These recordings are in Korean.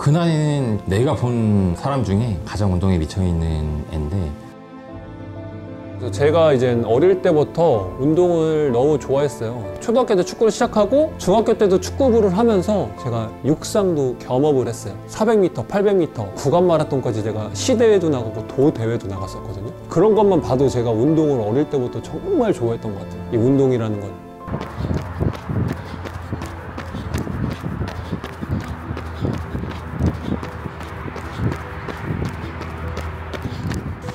근한이는 내가 본 사람 중에 가장 운동에 미쳐있는 애인데, 제가 이제 어릴 때부터 운동을 너무 좋아했어요. 초등학교 때 축구를 시작하고 중학교 때도 축구부를 하면서 제가 육상도 겸업을 했어요. 400m, 800m, 구간 마라톤까지 제가 시대회도 나가고 도대회도 나갔었거든요. 그런 것만 봐도 제가 운동을 어릴 때부터 정말 좋아했던 것 같아요. 이 운동이라는 건.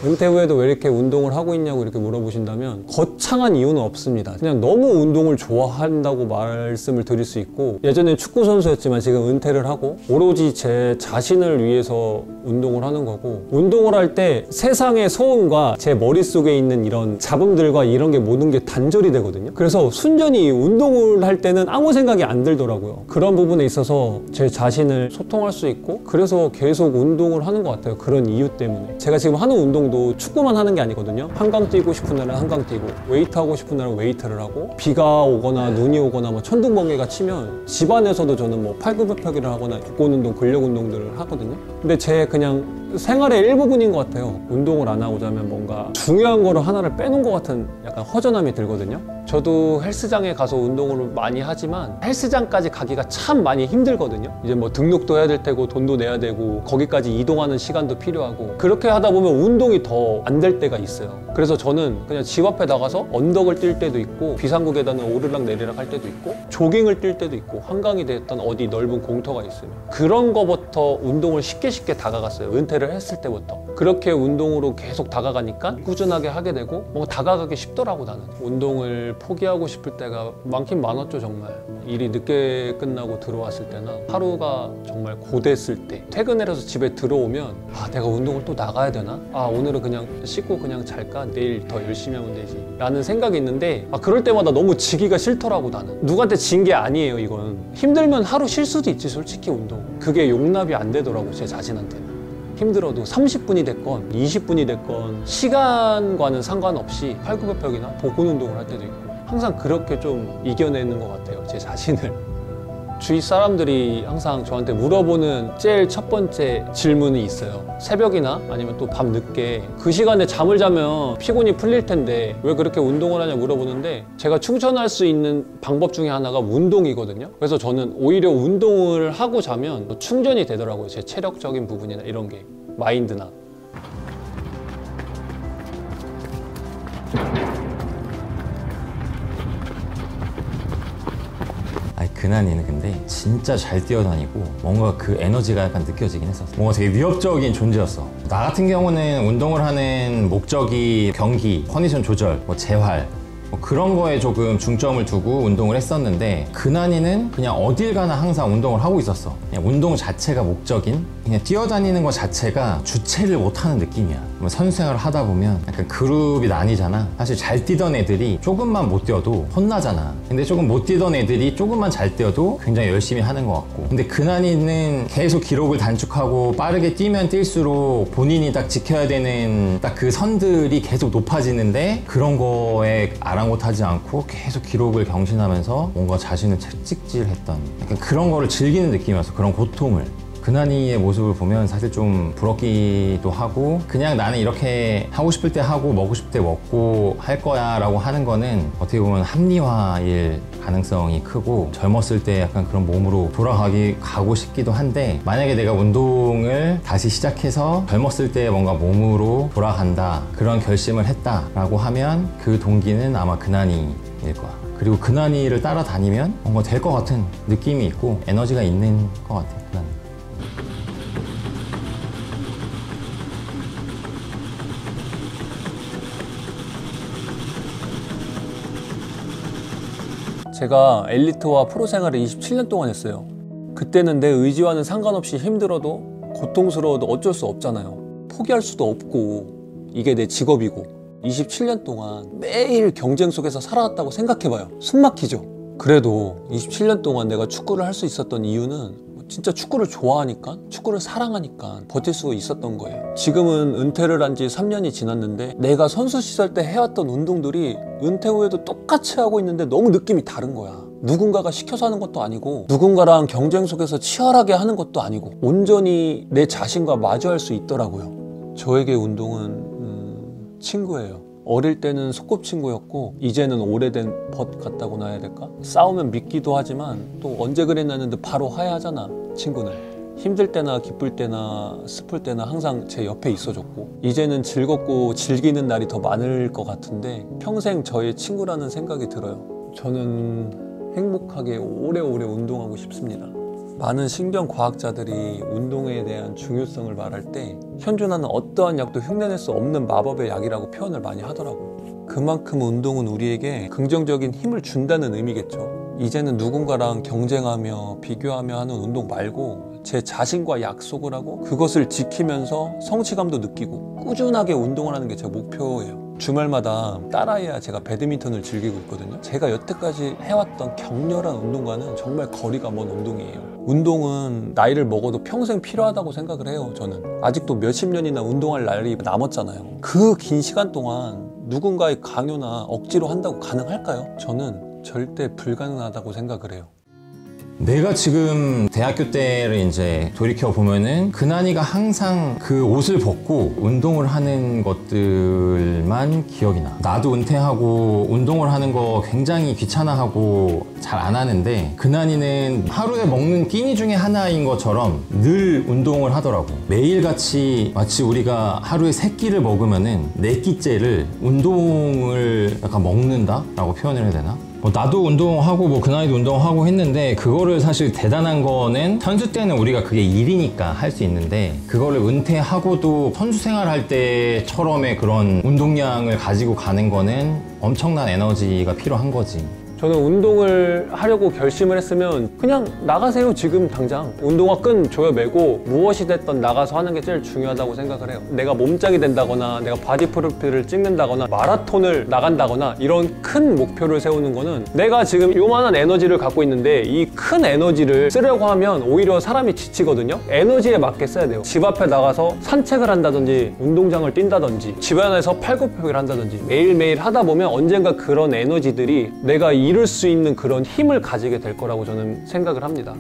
은퇴 후에도 왜 이렇게 운동을 하고 있냐고 이렇게 물어보신다면 거창한 이유는 없습니다. 그냥 너무 운동을 좋아한다고 말씀을 드릴 수 있고, 예전엔 축구 선수였지만 지금 은퇴를 하고 오로지 제 자신을 위해서 운동을 하는 거고, 운동을 할 때 세상의 소음과 제 머릿속에 있는 이런 잡음들과 이런 게 모든 게 단절이 되거든요. 그래서 순전히 운동을 할 때는 아무 생각이 안 들더라고요. 그런 부분에 있어서 제 자신을 소통할 수 있고, 그래서 계속 운동을 하는 것 같아요. 그런 이유 때문에. 제가 지금 하는 운동도 축구만 하는 게 아니거든요. 한강 뛰고 싶은 날은 한강 뛰고, 웨이트 하고 싶은 날은 웨이트를 하고, 비가 오거나 눈이 오거나 뭐 천둥번개가 치면 집안에서도 저는 뭐 팔굽혀펴기를 하거나 복근운동, 근력운동들을 하거든요. 근데 제 그냥 생활의 일부분인 것 같아요. 운동을 안 하고 자면 뭔가 중요한 거를 하나를 빼놓은 것 같은 약간 허전함이 들거든요. 저도 헬스장에 가서 운동을 많이 하지만 헬스장까지 가기가 참 많이 힘들거든요. 이제 뭐 등록도 해야 될 테고 돈도 내야 되고 거기까지 이동하는 시간도 필요하고, 그렇게 하다 보면 운동이 더 안 될 때가 있어요. 그래서 저는 그냥 집 앞에 나가서 언덕을 뛸 때도 있고, 비상구 계단을 오르락 내리락 할 때도 있고, 조깅을 뛸 때도 있고, 한강이 됐던 어디 넓은 공터가 있으면 그런 거부터 운동을 쉽게 다가갔어요. 은퇴를 했을 때부터. 그렇게 운동으로 계속 다가가니까 꾸준하게 하게 되고 뭔가 다가가기 쉽더라고. 나는 운동을 포기하고 싶을 때가 많긴 많았죠. 정말 일이 늦게 끝나고 들어왔을 때나 하루가 정말 고됐을 때, 퇴근해서 집에 들어오면 아, 내가 운동을 또 나가야 되나? 아, 오늘은 그냥 씻고 그냥 잘까? 내일 더 열심히 하면 되지 라는 생각이 있는데, 아, 그럴 때마다 너무 지기가 싫더라고. 나는 누구한테 진 게 아니에요. 이건 힘들면 하루 쉴 수도 있지. 솔직히 운동 그게 용납이 안 되더라고. 제 자신한테는. 힘들어도 30분이 됐건 20분이 됐건 시간과는 상관없이 팔굽혀펴기나 복근 운동을 할 때도 있고, 항상 그렇게 좀 이겨내는 것 같아요. 제 자신을. 주위 사람들이 항상 저한테 물어보는 제일 첫 번째 질문이 있어요. 새벽이나 아니면 또 밤 늦게 그 시간에 잠을 자면 피곤이 풀릴 텐데 왜 그렇게 운동을 하냐 물어보는데, 제가 충전할 수 있는 방법 중에 하나가 운동이거든요. 그래서 저는 오히려 운동을 하고 자면 충전이 되더라고요. 제 체력적인 부분이나 이런 게, 마인드나. 근한이는 근데 진짜 잘 뛰어다니고 뭔가 그 에너지가 약간 느껴지긴 했었어. 뭔가 되게 위협적인 존재였어. 나 같은 경우는 운동을 하는 목적이 경기, 컨디션 조절, 뭐 재활, 뭐 그런 거에 조금 중점을 두고 운동을 했었는데, 근한이는 그냥 어딜 가나 항상 운동을 하고 있었어. 그냥 운동 자체가 목적인, 그냥 뛰어다니는 것 자체가 주체를 못하는 느낌이야. 선수 생활을 하다 보면 약간 그룹이 나뉘잖아. 사실 잘 뛰던 애들이 조금만 못 뛰어도 혼나잖아. 근데 조금 못 뛰던 애들이 조금만 잘 뛰어도 굉장히 열심히 하는 것 같고, 근데 근한이는 계속 기록을 단축하고 빠르게 뛰면 뛸수록 본인이 딱 지켜야 되는 딱 그 선들이 계속 높아지는데, 그런 거에 아랑곳하지 않고 계속 기록을 경신하면서 뭔가 자신을 채찍질했던 약간 그런 거를 즐기는 느낌이었어. 그런 고통을. 근한이의 모습을 보면 사실 좀 부럽기도 하고, 그냥 나는 이렇게 하고 싶을 때 하고 먹고 싶을 때 먹고 할 거야 라고 하는 거는 어떻게 보면 합리화일 가능성이 크고, 젊었을 때 약간 그런 몸으로 가고 싶기도 한데, 만약에 내가 운동을 다시 시작해서 젊었을 때 뭔가 몸으로 돌아간다, 그런 결심을 했다 라고 하면 그 동기는 아마 근한이일 거야. 그리고 근한이를 따라다니면 뭔가 될 것 같은 느낌이 있고 에너지가 있는 것 같아. 근한이. 제가 엘리트와 프로 생활을 27년 동안 했어요. 그때는 내 의지와는 상관없이 힘들어도 고통스러워도 어쩔 수 없잖아요. 포기할 수도 없고 이게 내 직업이고, 27년 동안 매일 경쟁 속에서 살아왔다고 생각해봐요. 숨 막히죠? 그래도 27년 동안 내가 축구를 할 수 있었던 이유는 진짜 축구를 좋아하니까, 축구를 사랑하니까 버틸 수 있었던 거예요. 지금은 은퇴를 한 지 3년이 지났는데 내가 선수 시절 때 해왔던 운동들이 은퇴 후에도 똑같이 하고 있는데 너무 느낌이 다른 거야. 누군가가 시켜서 하는 것도 아니고 누군가랑 경쟁 속에서 치열하게 하는 것도 아니고 온전히 내 자신과 마주할 수 있더라고요. 저에게 운동은 친구예요. 어릴 때는 소꿉친구였고 이제는 오래된 벗 같다고나 해야 될까? 싸우면 믿기도 하지만 또 언제 그랬나는데 바로 화해하잖아, 친구는. 힘들 때나 기쁠 때나 슬플 때나 항상 제 옆에 있어줬고 이제는 즐겁고 즐기는 날이 더 많을 것 같은데 평생 저의 친구라는 생각이 들어요. 저는 행복하게 오래오래 운동하고 싶습니다. 많은 신경과학자들이 운동에 대한 중요성을 말할 때 현존하는 어떠한 약도 흉내낼 수 없는 마법의 약이라고 표현을 많이 하더라고요. 그만큼 운동은 우리에게 긍정적인 힘을 준다는 의미겠죠. 이제는 누군가랑 경쟁하며 비교하며 하는 운동 말고 제 자신과 약속을 하고 그것을 지키면서 성취감도 느끼고 꾸준하게 운동을 하는 게 제 목표예요. 주말마다 딸아이와 제가 배드민턴을 즐기고 있거든요. 제가 여태까지 해왔던 격렬한 운동과는 정말 거리가 먼 운동이에요. 운동은 나이를 먹어도 평생 필요하다고 생각을 해요. 저는 아직도 몇십 년이나 운동할 날이 남았잖아요. 그 긴 시간 동안 누군가의 강요나 억지로 한다고 가능할까요? 저는 절대 불가능하다고 생각을 해요. 내가 지금 대학교 때를 이제 돌이켜 보면은 근한이가 항상 그 옷을 벗고 운동을 하는 것들만 기억이 나. 나도 은퇴하고 운동을 하는 거 굉장히 귀찮아하고 잘 안 하는데 근한이는 하루에 먹는 끼니 중에 하나인 것처럼 늘 운동을 하더라고. 매일같이 마치 우리가 하루에 3끼를 먹으면은 4끼째를 운동을 약간 먹는다? 라고 표현을 해야 되나? 나도 운동하고 그나이도 운동하고 했는데 그거를 사실 대단한 거는 선수 때는 우리가 그게 일이니까 할 수 있는데 그거를 은퇴하고도 선수 생활할 때처럼의 그런 운동량을 가지고 가는 거는 엄청난 에너지가 필요한 거지. 저는 운동을 하려고 결심을 했으면 그냥 나가세요. 지금 당장 운동화 끈 조여매고 무엇이 됐든 나가서 하는 게 제일 중요하다고 생각을 해요. 내가 몸짱이 된다거나 내가 바디 프로필을 찍는다거나 마라톤을 나간다거나 이런 큰 목표를 세우는 거는 내가 지금 요만한 에너지를 갖고 있는데 이 큰 에너지를 쓰려고 하면 오히려 사람이 지치거든요. 에너지에 맞게 써야 돼요. 집 앞에 나가서 산책을 한다든지 운동장을 뛴다든지 집안에서 팔굽혀펴기를 한다든지 매일매일 하다 보면 언젠가 그런 에너지들이 내가 이룰 수 있는 그런 힘을 가지게 될 거라고 저는 생각을 합니다.